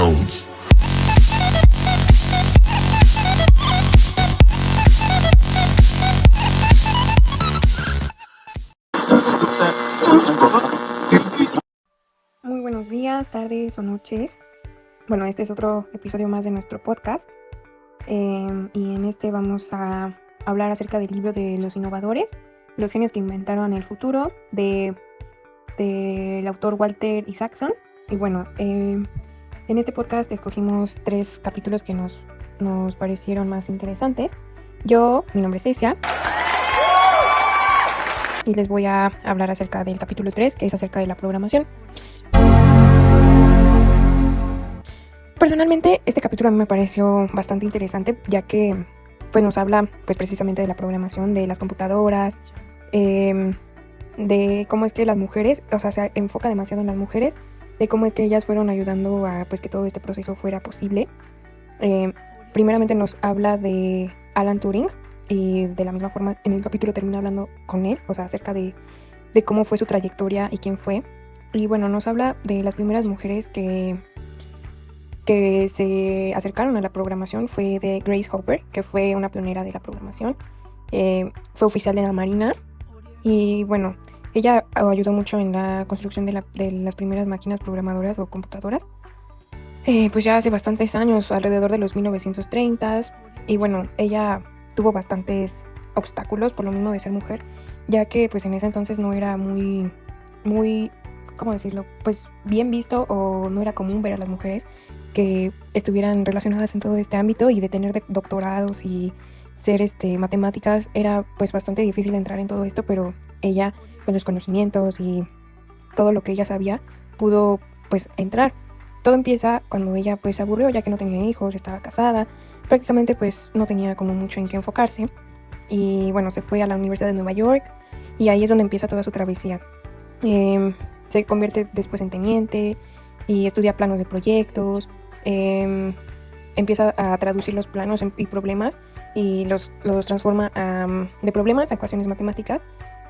Sounds. Muy buenos días, tardes o noches. Bueno, este es otro episodio más de nuestro podcast. Y en este vamos a hablar acerca del libro de los innovadores, los genios que inventaron el futuro, del autor Walter Isaacson. Y bueno, en este podcast escogimos 3 capítulos que nos parecieron más interesantes. Mi nombre es Cecia, y les voy a hablar acerca del capítulo 3, que es acerca de la programación. Personalmente, este capítulo a mí me pareció bastante interesante, ya que pues, nos habla pues, precisamente de la programación de las computadoras, de cómo es que las mujeres, o sea, se enfoca demasiado en las mujeres, de cómo es que ellas fueron ayudando a pues, que todo este proceso fuera posible. Primeramente nos habla de Alan Turing, y de la misma forma en el capítulo termina hablando con él, o sea, acerca de cómo fue su trayectoria y quién fue. Y bueno, nos habla de las primeras mujeres que se acercaron a la programación. Fue de Grace Hopper, que fue una pionera de la programación. Fue oficial de la Marina y bueno, ella ayudó mucho en la construcción de las primeras máquinas programadoras o computadoras. Pues ya hace bastantes años, alrededor de los 1930s. Y bueno, ella tuvo bastantes obstáculos por lo mismo de ser mujer, ya que pues en ese entonces no era muy, ¿cómo decirlo? Pues bien visto, o no era común ver a las mujeres que estuvieran relacionadas en todo este ámbito, y de tener doctorados y ser matemáticas. Era pues bastante difícil entrar en todo esto, pero ella, con los conocimientos y todo lo que ella sabía, pudo pues entrar. Todo empieza cuando ella pues se aburrió, ya que no tenía hijos, estaba casada, prácticamente pues no tenía como mucho en qué enfocarse, y bueno, se fue a la Universidad de Nueva York, y ahí es donde empieza toda su travesía. Se convierte después en teniente y estudia planos de proyectos. Empieza a traducir los planos y problemas, y los transforma de problemas a ecuaciones matemáticas,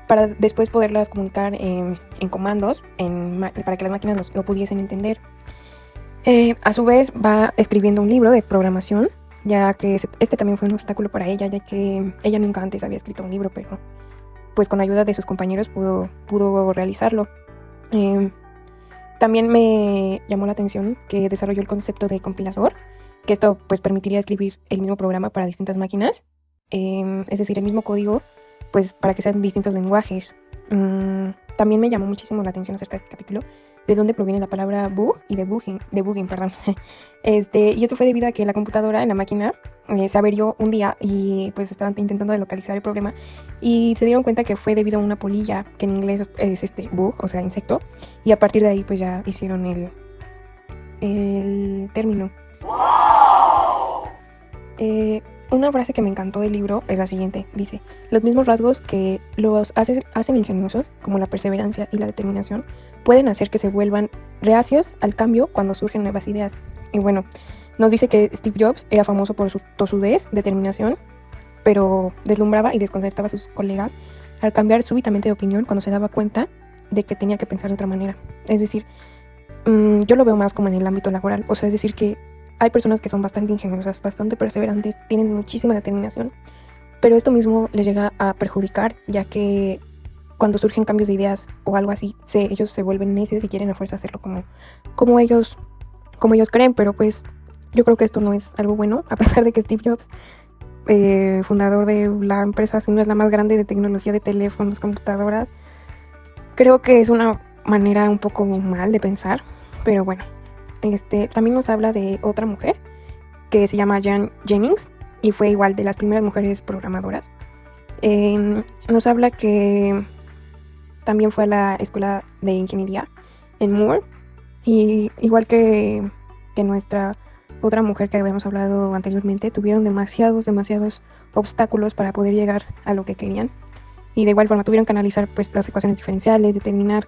para después poderlas comunicar en comandos para que las máquinas lo pudiesen entender. A su vez va escribiendo un libro de programación, ya que este también fue un obstáculo para ella, ya que ella nunca antes había escrito un libro, pero pues con ayuda de sus compañeros pudo realizarlo. También me llamó la atención que desarrolló el concepto de compilador, que esto pues permitiría escribir el mismo programa para distintas máquinas, es decir, el mismo código, pues para que sean distintos lenguajes. También me llamó muchísimo la atención acerca de este capítulo, de dónde proviene la palabra bug y debugging, perdón. Y esto fue debido a que la computadora en la máquina se averió un día, y pues estaban intentando de localizar el problema, y se dieron cuenta que fue debido a una polilla, que en inglés es bug, o sea, insecto, y a partir de ahí pues ya hicieron el término. Una frase que me encantó del libro es la siguiente. Dice: los mismos rasgos que los hacen ingeniosos, como la perseverancia y la determinación, pueden hacer que se vuelvan reacios al cambio cuando surgen nuevas ideas. Y bueno, nos dice que Steve Jobs era famoso por su tosudez, determinación, pero deslumbraba y desconcertaba a sus colegas al cambiar súbitamente de opinión cuando se daba cuenta de que tenía que pensar de otra manera. Es decir, yo lo veo más como en el ámbito laboral. O sea, es decir que hay personas que son bastante ingeniosas, bastante perseverantes, tienen muchísima determinación, pero esto mismo les llega a perjudicar, ya que cuando surgen cambios de ideas o algo así, ellos se vuelven necios y quieren a fuerza hacerlo como ellos creen. Pero pues yo creo que esto no es algo bueno, a pesar de que Steve Jobs, fundador de la empresa, si no es la más grande de tecnología de teléfonos, computadoras, creo que es una manera un poco mal de pensar. Pero bueno, también nos habla de otra mujer que se llama Jan Jennings, y fue igual de las primeras mujeres programadoras. Nos habla que también fue a la escuela de ingeniería en Moore, y igual que nuestra otra mujer que habíamos hablado anteriormente, tuvieron demasiados obstáculos para poder llegar a lo que querían, y de igual forma tuvieron que analizar pues las ecuaciones diferenciales, determinar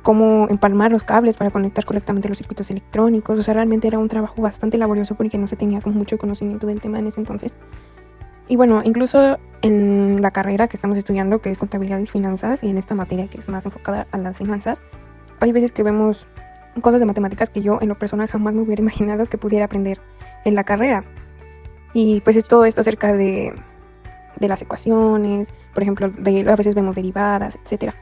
cómo empalmar los cables para conectar correctamente los circuitos electrónicos. O sea, realmente era un trabajo bastante laborioso, porque no se tenía como mucho conocimiento del tema en ese entonces. Y bueno, incluso en la carrera que estamos estudiando, que es contabilidad y finanzas, y en esta materia que es más enfocada a las finanzas, hay veces que vemos cosas de matemáticas que yo en lo personal jamás me hubiera imaginado que pudiera aprender en la carrera. Y pues es todo esto acerca de las ecuaciones, por ejemplo, a veces vemos derivadas, etc.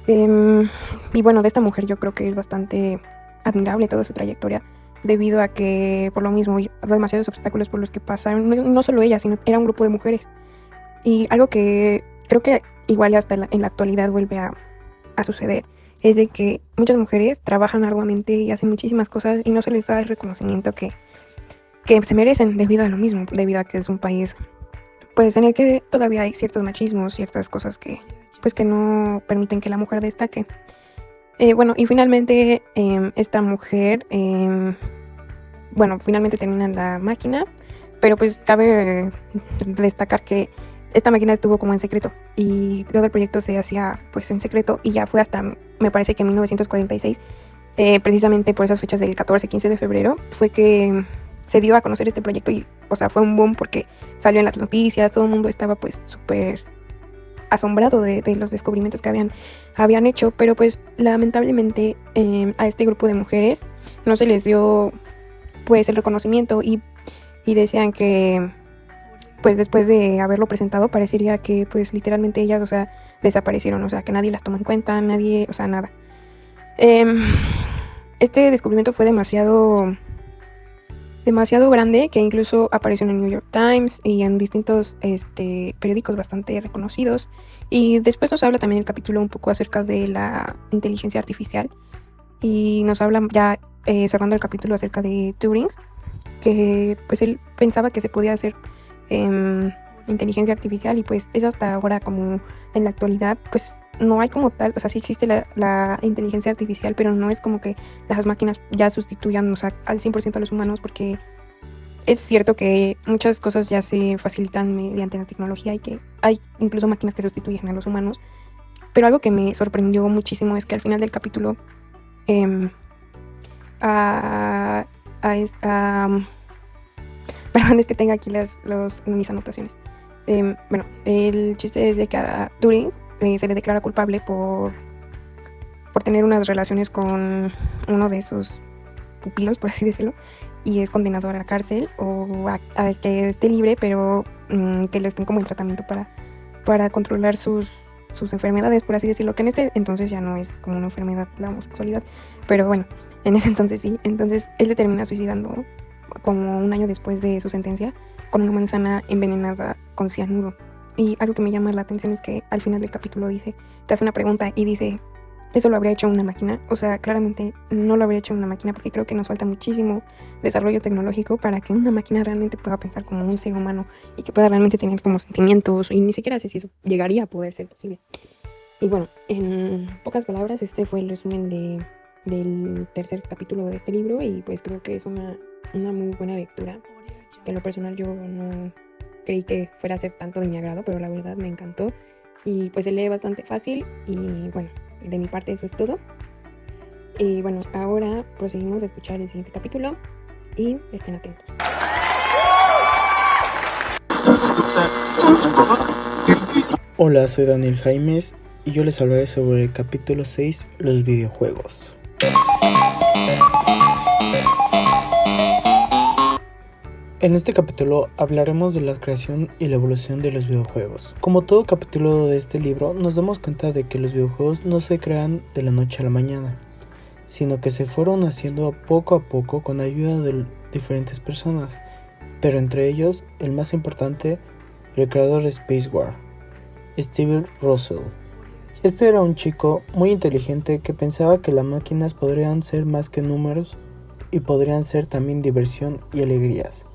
Y bueno, de esta mujer yo creo que es bastante admirable toda su trayectoria, debido a que por lo mismo demasiados obstáculos por los que pasaron, no solo ella, sino era un grupo de mujeres. Y algo que creo que igual hasta en la actualidad vuelve a suceder, es de que muchas mujeres trabajan arduamente y hacen muchísimas cosas y no se les da el reconocimiento que se merecen, debido a lo mismo, debido a que es un país pues en el que todavía hay ciertos machismos, ciertas cosas que no permiten que la mujer destaque. Bueno, y finalmente esta mujer, finalmente termina la máquina, pero pues cabe destacar que esta máquina estuvo como en secreto y todo el proyecto se hacía pues en secreto, y ya fue hasta, me parece que en 1946, precisamente por esas fechas del 14-15 de febrero, fue que se dio a conocer este proyecto y, o sea, fue un boom porque salió en las noticias, todo el mundo estaba pues súper asombrado de los descubrimientos que habían hecho, pero pues lamentablemente a este grupo de mujeres no se les dio pues el reconocimiento y decían que pues después de haberlo presentado parecería que pues literalmente ellas, o sea, desaparecieron, o sea, que nadie las tomó en cuenta, nadie, o sea, nada. Este descubrimiento fue demasiado grande, que incluso apareció en el New York Times y en distintos periódicos bastante reconocidos. Y después nos habla también el capítulo un poco acerca de la inteligencia artificial, y nos habla ya cerrando el capítulo acerca de Turing, que pues él pensaba que se podía hacer inteligencia artificial, y pues es hasta ahora como en la actualidad pues no hay como tal, o sea, sí existe la inteligencia artificial, pero no es como que las máquinas ya sustituyan, o sea, al 100% a los humanos, porque es cierto que muchas cosas ya se facilitan mediante la tecnología y que hay incluso máquinas que sustituyen a los humanos. Pero algo que me sorprendió muchísimo es que al final del capítulo perdón, es que tengo aquí mis anotaciones. El chiste es de que a Turing se le declara culpable por tener unas relaciones con uno de sus pupilos, por así decirlo, y es condenado a la cárcel o a que esté libre, pero que lo estén como en tratamiento para controlar sus enfermedades, por así decirlo, que en este entonces ya no es como una enfermedad la homosexualidad, pero bueno, en ese entonces sí. Entonces él se termina suicidando como un año después de su sentencia con una manzana envenenada con cianuro. Y algo que me llama la atención es que al final del capítulo te hace una pregunta y dice, ¿eso lo habría hecho una máquina? O sea, claramente no lo habría hecho una máquina, porque creo que nos falta muchísimo desarrollo tecnológico para que una máquina realmente pueda pensar como un ser humano y que pueda realmente tener como sentimientos, y ni siquiera sé si eso llegaría a poder ser posible. Y bueno, en pocas palabras, este fue el resumen del tercer capítulo de este libro, y pues creo que es una muy buena lectura, que en lo personal yo no creí que fuera a ser tanto de mi agrado, pero la verdad me encantó y pues se lee bastante fácil. Y bueno, de mi parte eso es todo. Y bueno, ahora proseguimos a escuchar el siguiente capítulo y estén atentos. Hola, soy Daniel Jaimes y yo les hablaré sobre el capítulo 6, los videojuegos. En este capítulo hablaremos de la creación y la evolución de los videojuegos. Como todo capítulo de este libro, nos damos cuenta de que los videojuegos no se crean de la noche a la mañana, sino que se fueron haciendo poco a poco con ayuda de diferentes personas, pero entre ellos, el más importante, el creador de Spacewar, Steve Russell. Este era un chico muy inteligente que pensaba que las máquinas podrían ser más que números y podrían ser también diversión y alegrías.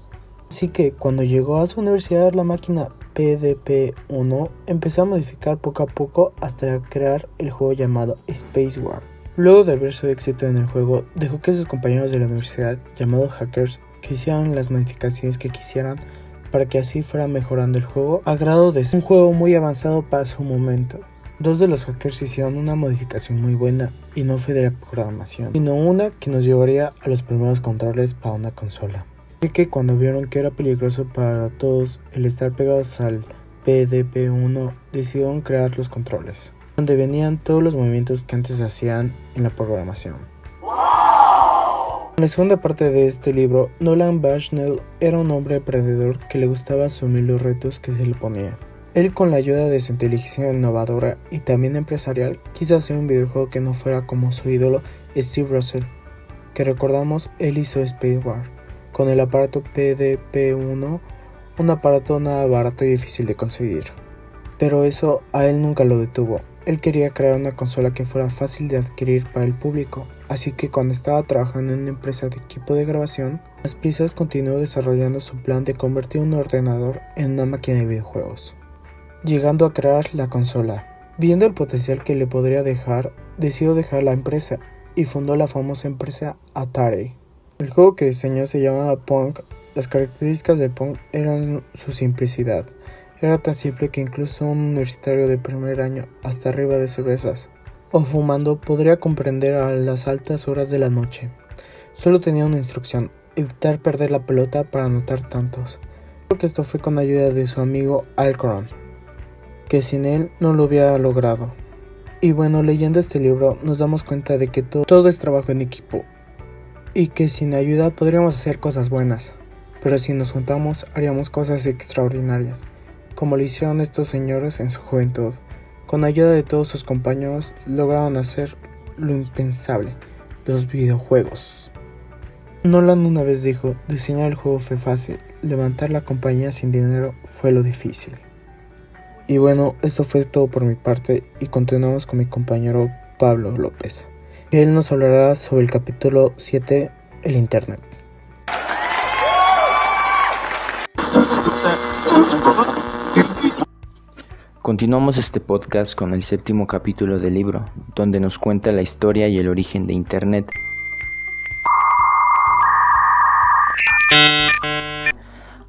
Así que cuando llegó a su universidad, la máquina PDP-1 empezó a modificar poco a poco hasta crear el juego llamado Spacewar. Luego de ver su éxito en el juego, dejó que sus compañeros de la universidad, llamados hackers, que hicieran las modificaciones que quisieran para que así fuera mejorando el juego a grado de ser un juego muy avanzado para su momento. Dos de los hackers hicieron una modificación muy buena, y no fue de la programación, sino una que nos llevaría a los primeros controles para una consola. Así que cuando vieron que era peligroso para todos el estar pegados al PDP-1, decidieron crear los controles, donde venían todos los movimientos que antes hacían en la programación. En la segunda parte de este libro, Nolan Bushnell era un hombre emprendedor que le gustaba asumir los retos que se le ponía. Él, con la ayuda de su inteligencia innovadora y también empresarial, quiso hacer un videojuego que no fuera como su ídolo Steve Russell, que recordamos él hizo Space War, con el aparato PDP-1, un aparato nada barato y difícil de conseguir. Pero eso a él nunca lo detuvo. Él quería crear una consola que fuera fácil de adquirir para el público, así que cuando estaba trabajando en una empresa de equipo de grabación, las piezas continuó desarrollando su plan de convertir un ordenador en una máquina de videojuegos, llegando a crear la consola. Viendo el potencial que le podría dejar, decidió dejar la empresa y fundó la famosa empresa Atari. El juego que diseñó se llamaba Pong. Las características de Pong eran su simplicidad. Era tan simple que incluso un universitario de primer año, hasta arriba de cervezas o fumando, podría comprender a las altas horas de la noche. Solo tenía una instrucción: evitar perder la pelota para anotar tantos. Creo que esto fue con ayuda de su amigo Alcoran, que sin él no lo hubiera logrado. Y bueno, leyendo este libro nos damos cuenta de que todo es trabajo en equipo y que sin ayuda podríamos hacer cosas buenas, pero si nos juntamos haríamos cosas extraordinarias, como lo hicieron estos señores en su juventud. Con ayuda de todos sus compañeros lograron hacer lo impensable: los videojuegos. Nolan una vez dijo: diseñar el juego fue fácil, levantar la compañía sin dinero fue lo difícil. Y bueno, esto fue todo por mi parte y continuamos con mi compañero Pablo López. Él nos hablará sobre el capítulo 7, el Internet. Continuamos este podcast con el 7º capítulo del libro, donde nos cuenta la historia y el origen de Internet.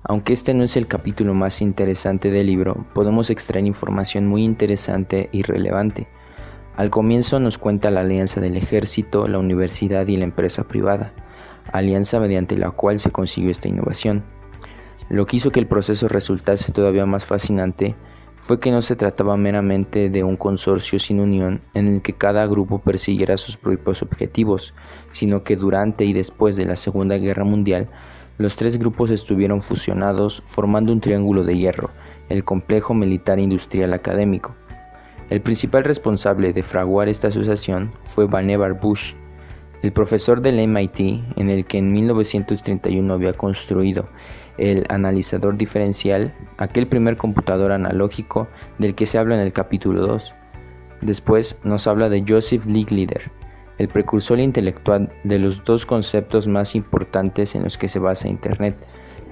Aunque este no es el capítulo más interesante del libro, podemos extraer información muy interesante y relevante. Al comienzo nos cuenta la alianza del ejército, la universidad y la empresa privada, alianza mediante la cual se consiguió esta innovación. Lo que hizo que el proceso resultase todavía más fascinante fue que no se trataba meramente de un consorcio sin unión en el que cada grupo persiguiera sus propios objetivos, sino que durante y después de la Segunda Guerra Mundial, los tres grupos estuvieron fusionados formando un triángulo de hierro, el complejo militar industrial académico. El principal responsable de fraguar esta asociación fue Vannevar Bush, el profesor del MIT, en el que en 1931 había construido el analizador diferencial, aquel primer computador analógico del que se habla en el capítulo 2. Después nos habla de Joseph Licklider, el precursor intelectual de los dos conceptos más importantes en los que se basa Internet: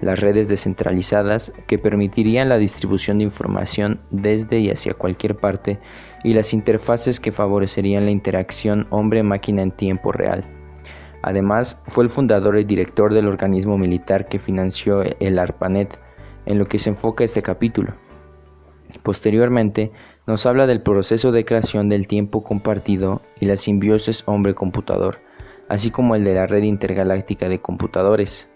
las redes descentralizadas, que permitirían la distribución de información desde y hacia cualquier parte, y las interfaces que favorecerían la interacción hombre-máquina en tiempo real. Además, fue el fundador y director del organismo militar que financió el ARPANET, en lo que se enfoca este capítulo. Posteriormente, nos habla del proceso de creación del tiempo compartido y la simbiosis hombre-computador, así como el de la red intergaláctica de computadores.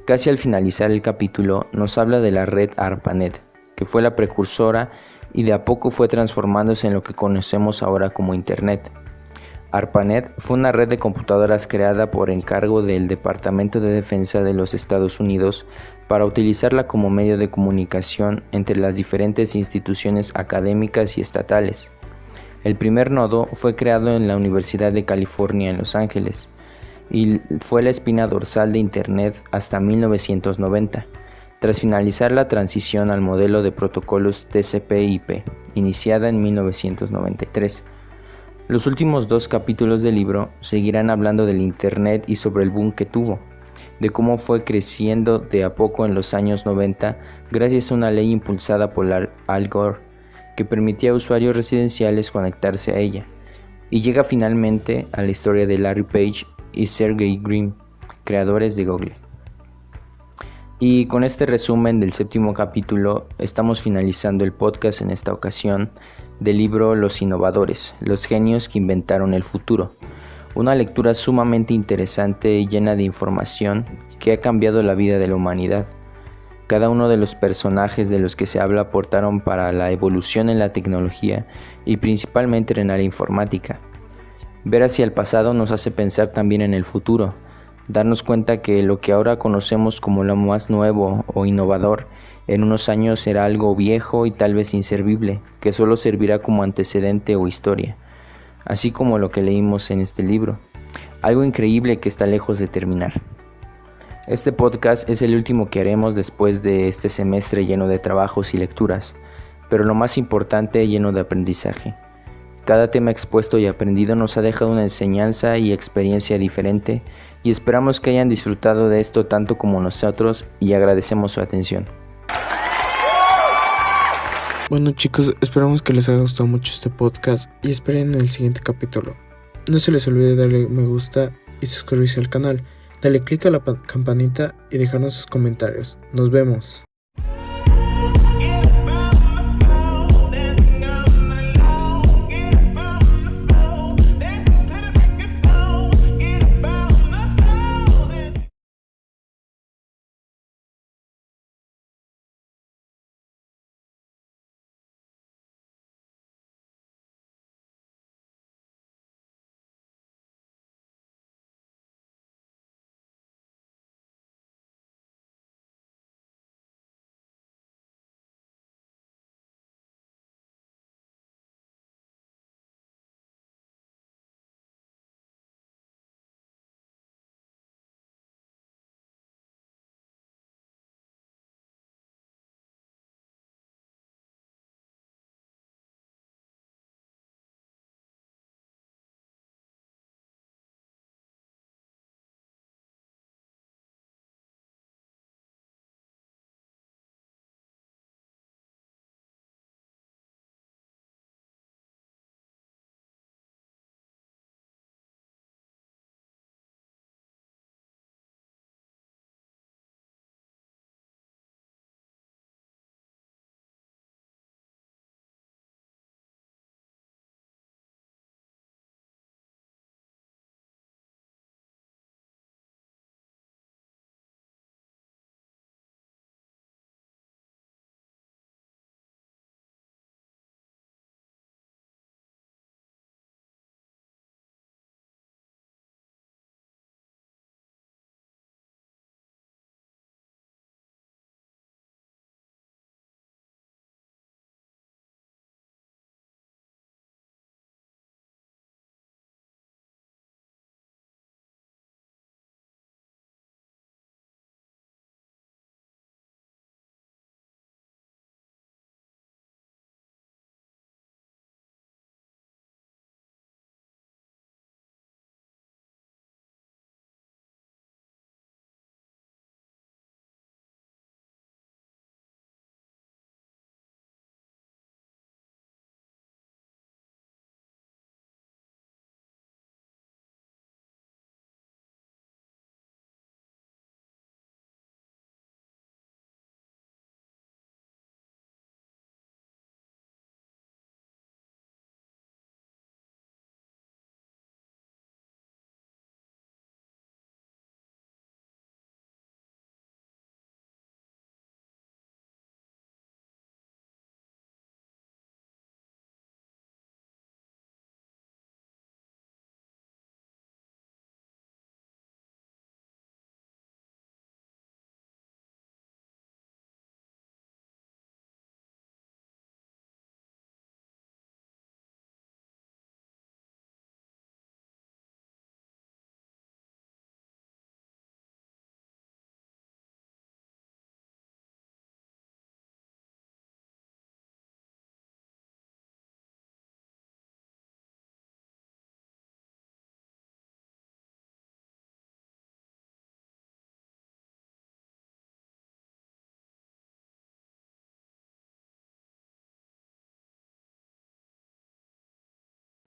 Casi al finalizar el capítulo, nos habla de la red ARPANET, que fue la precursora y de a poco fue transformándose en lo que conocemos ahora como Internet. ARPANET fue una red de computadoras creada por encargo del Departamento de Defensa de los Estados Unidos para utilizarla como medio de comunicación entre las diferentes instituciones académicas y estatales. El primer nodo fue creado en la Universidad de California en Los Ángeles y fue la espina dorsal de Internet hasta 1990, tras finalizar la transición al modelo de protocolos TCP/IP, iniciada en 1993. Los últimos 2 capítulos del libro seguirán hablando del Internet y sobre el boom que tuvo, de cómo fue creciendo de a poco en los años 90 gracias a una ley impulsada por Al Gore que permitía a usuarios residenciales conectarse a ella, y llega finalmente a la historia de Larry Page y Sergey Brin, creadores de Google. Y con este resumen del 7º capítulo estamos finalizando el podcast en esta ocasión del libro Los Innovadores, los genios que inventaron el futuro. Una lectura sumamente interesante y llena de información que ha cambiado la vida de la humanidad. Cada uno de los personajes de los que se habla aportaron para la evolución en la tecnología y principalmente en la informática. Ver hacia el pasado nos hace pensar también en el futuro, darnos cuenta que lo que ahora conocemos como lo más nuevo o innovador, en unos años será algo viejo y tal vez inservible, que solo servirá como antecedente o historia, así como lo que leímos en este libro, algo increíble que está lejos de terminar. Este podcast es el último que haremos después de este semestre lleno de trabajos y lecturas, pero lo más importante, lleno de aprendizaje. Cada tema expuesto y aprendido nos ha dejado una enseñanza y experiencia diferente y esperamos que hayan disfrutado de esto tanto como nosotros y agradecemos su atención. Bueno chicos, esperamos que les haya gustado mucho este podcast y esperen el siguiente capítulo. No se les olvide darle me gusta y suscribirse al canal. Dale click a la campanita y dejarnos sus comentarios. Nos vemos.